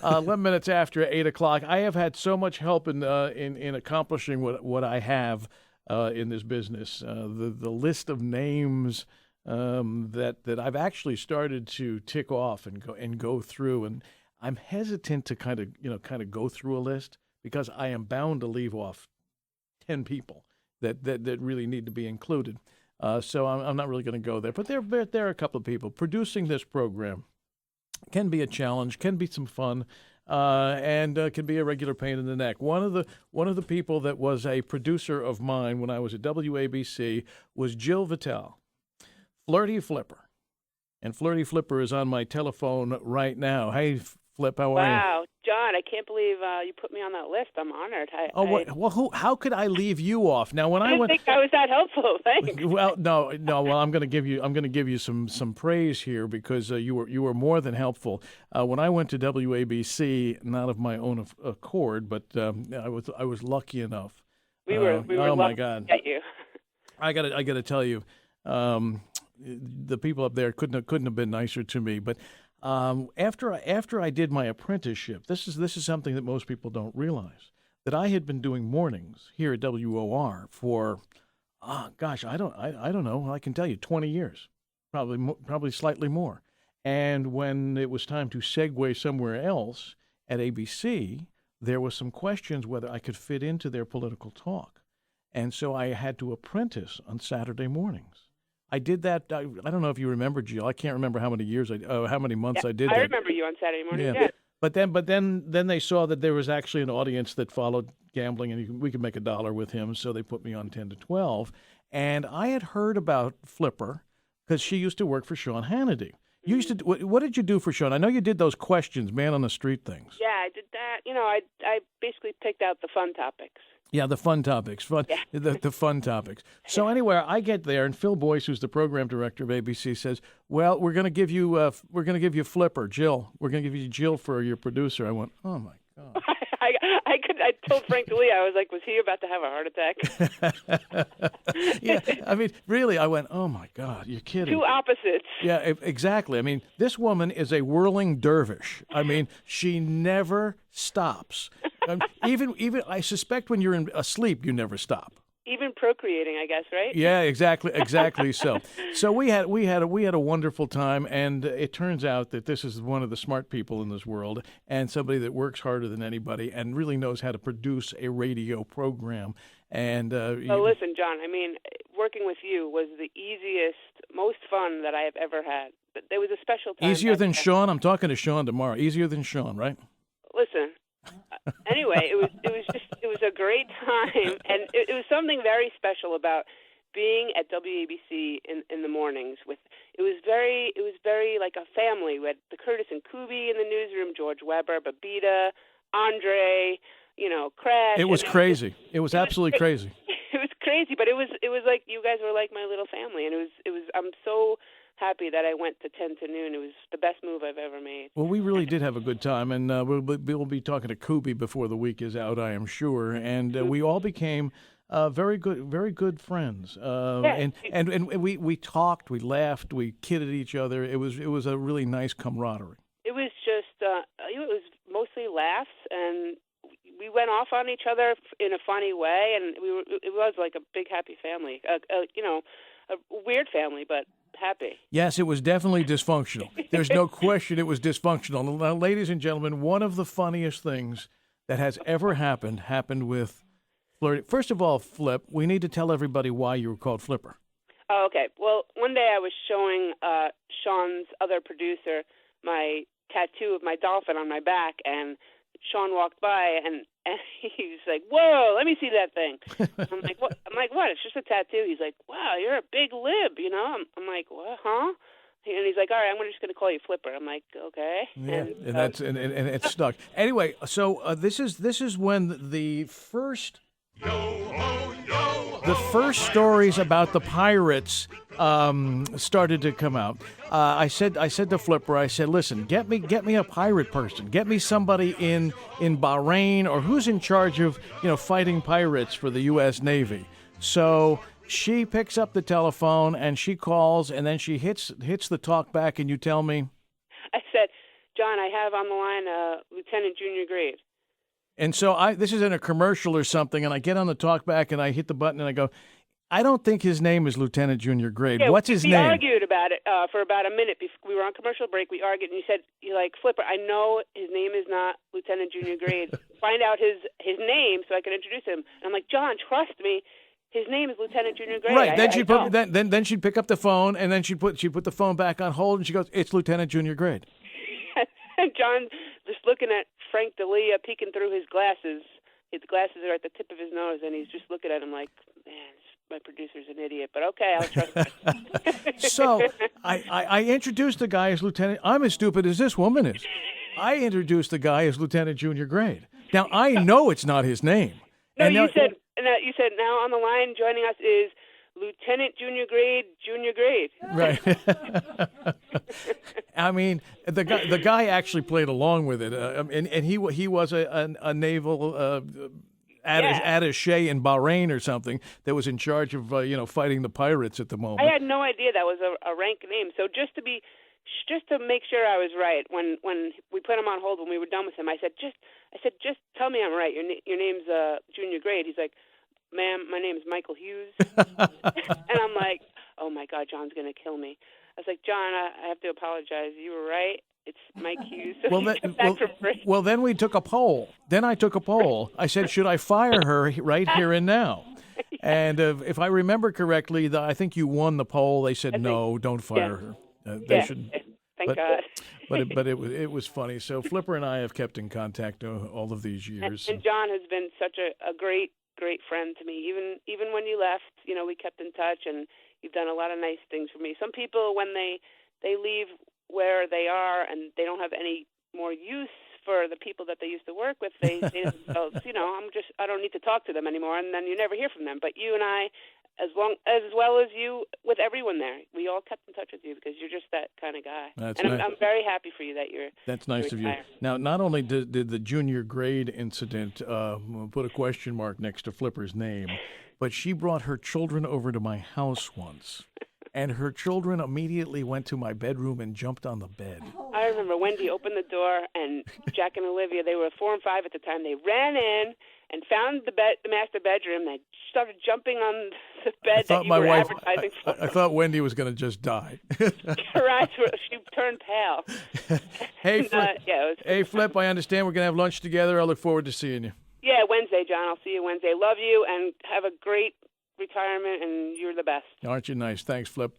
11 minutes after 8 o'clock. I have had so much help in accomplishing what I have in this business. The list of names that I've actually started to tick off and go through, and I'm hesitant to kind of go through a list because I am bound to leave off 10 people that really need to be included. So I'm not really going to go there. But there are a couple of people. Producing this program can be a challenge, can be some fun, and can be a regular pain in the neck. One of the people that was a producer of mine when I was at WABC was Jill Vitale, Flirty Flipper. And Flirty Flipper is on my telephone right now. Hey, Flip, how are you? Wow, John, I can't believe you put me on that list. I'm honored. How could I leave you off? Now, when I didn't think I was that helpful. Thanks. Well, no. Well, I'm going to give you some praise here because you were more than helpful. When I went to WABC, not of my own accord, but I was lucky enough. We were oh lucky my God. to get you. I got to tell you, the people up there couldn't have been nicer to me, but. After I did my apprenticeship, this is something that most people don't realize, that I had been doing mornings here at WOR for, I don't know, I can tell you 20 years, probably slightly more. And when it was time to segue somewhere else at ABC, there was some questions whether I could fit into their political talk. And so I had to apprentice on Saturday mornings. I did that. I don't know if you remember, Jill. I can't remember how many months I did that. I remember you on Saturday morning. Yeah. But then they saw that there was actually an audience that followed gambling, and we could make $1 with him. So they put me on 10 to 12. And I had heard about Flipper because she used to work for Sean Hannity. You used to. What did you do for Sean? I know you did those questions, man on the street things. Yeah, I did that. I basically picked out the fun topics. Yeah, the fun topics, the fun topics. So anyway, I get there, and Phil Boyce, who's the program director of ABC, says, "Well, we're going to give you Flipper, Jill. We're going to give you Jill for your producer." I went, "Oh my God." I told Frank DeLee, I was like, was he about to have a heart attack? Yeah, I mean, really, I went, "Oh my God, you're kidding." Two opposites. Yeah, exactly. I mean, this woman is a whirling dervish. I mean, she never stops. Even I suspect when you're asleep, you never stop. Even procreating, I guess, right? Yeah, exactly so. So we had a wonderful time, and it turns out that this is one of the smart people in this world, and somebody that works harder than anybody, and really knows how to produce a radio program. And listen, John. I mean, working with you was the easiest, most fun that I have ever had. But there was a special time. Easier than Sean. I'm talking to Sean tomorrow. Easier than Sean, right? Listen. Anyway, it was a great time, and it was something very special about being at WABC in the mornings. It was very like a family. We had the Curtis and Kuby in the newsroom, George Weber, Babita, Andre, Crash. It was crazy. It was absolutely crazy. It was crazy, but it was like you guys were like my little family, and it was. I'm so happy that I went to 10 to noon. It was the best move I've ever made. Well, we really did have a good time, and we'll be talking to Kuby before the week is out, I am sure. And we all became very good friends. And we talked, we laughed, we kidded each other. It was a really nice camaraderie. It was just it was mostly laughs, and we went off on each other in a funny way, and it was like a big happy family. A weird family, but happy. Yes, it was definitely dysfunctional. There's no question it was dysfunctional. Now, ladies and gentlemen, one of the funniest things that has ever happened with Flirty. First of all, Flip, we need to tell everybody why you were called Flipper. Oh, okay. Well, one day I was showing Sean's other producer my tattoo of my dolphin on my back, and Sean walked by, and he was like, "Whoa, let me see that thing." I'm like, "What?" It's just a tattoo. He's like, "Wow, you're a big lib, you know." I'm like, "What? Huh?" And he's like, "All right, I'm just going to call you Flipper." I'm like, "Okay." Yeah, and it stuck. Anyway, so this is when the first. The first stories about the pirates started to come out. I said to Flipper, I said, "Listen, get me a pirate person. Get me somebody in Bahrain or who's in charge of fighting pirates for the U.S. Navy." So she picks up the telephone and she calls, and then she hits the talk back, and you tell me. I said, John, I have on the line Lieutenant Junior Grade. And so this is in a commercial or something, and I get on the talkback and I hit the button and I go, I don't think his name is Lieutenant Junior Grade. Yeah, What's his we name? We argued about it for about a minute. We were on commercial break. We argued, and you said, "You're like, Flipper, I know his name is not Lieutenant Junior Grade. Find out his name so I can introduce him." And I'm like, John, trust me. His name is Lieutenant Junior Grade. Right. Then she'd pick up the phone, and then she'd put the phone back on hold, and she goes, "It's Lieutenant Junior Grade." And John just looking at Frank D'Elia peeking through his glasses. His glasses are at the tip of his nose, and he's just looking at him like, man, my producer's an idiot. But okay, I'll trust him. So I introduced the guy as Lieutenant. I'm as stupid as this woman is. I introduced the guy as Lieutenant Junior Grade. Now, I know it's not his name. No, you said now on the line joining us is Lieutenant Junior Grade. Right. I mean, the guy actually played along with it, and he was a naval attaché in Bahrain or something that was in charge of fighting the pirates at the moment. I had no idea that was a rank name. So just to make sure I was right, when we put him on hold when we were done with him, I said just tell me I'm right. Your name's Junior Grade. He's like, ma'am, my name is Michael Hughes. And I'm like, oh my God, John's gonna kill me. I was like, John, I have to apologize. You were right. It's Mike Hughes. Well, then we took a poll. Then I took a poll. I said, should I fire her right here and now? Yeah. And if I remember correctly, I think you won the poll. They said, no, don't fire her. They should. Thank God. But it was funny. So Flipper and I have kept in contact all of these years. And John has been such a great friend to me. Even when you left, we kept in touch, and you've done a lot of nice things for me. Some people, when they leave where they are and they don't have any more use for the people that they used to work with, they say to themselves, I don't need to talk to them anymore, and then you never hear from them. But you and I, as well as you, with everyone there, we all kept in touch with you because you're just that kind of guy. I'm very happy for you that you're. That's nice of you. Now, not only did the Junior Grade incident put a question mark next to Flipper's name, but she brought her children over to my house once. And her children immediately went to my bedroom and jumped on the bed. I remember Wendy opened the door, and Jack and Olivia, they were 4 and 5 at the time. They ran in and found the master bedroom. They started jumping on the bed that you were advertising for. I thought Wendy was going to just die. Her eyes she turned pale. Hey, Flip. Hey, Flip, I understand we're going to have lunch together. I look forward to seeing you. Yeah, Wednesday, John. I'll see you Wednesday. Love you, and have a great retirement, and you're the best. Aren't you nice? Thanks, Flip.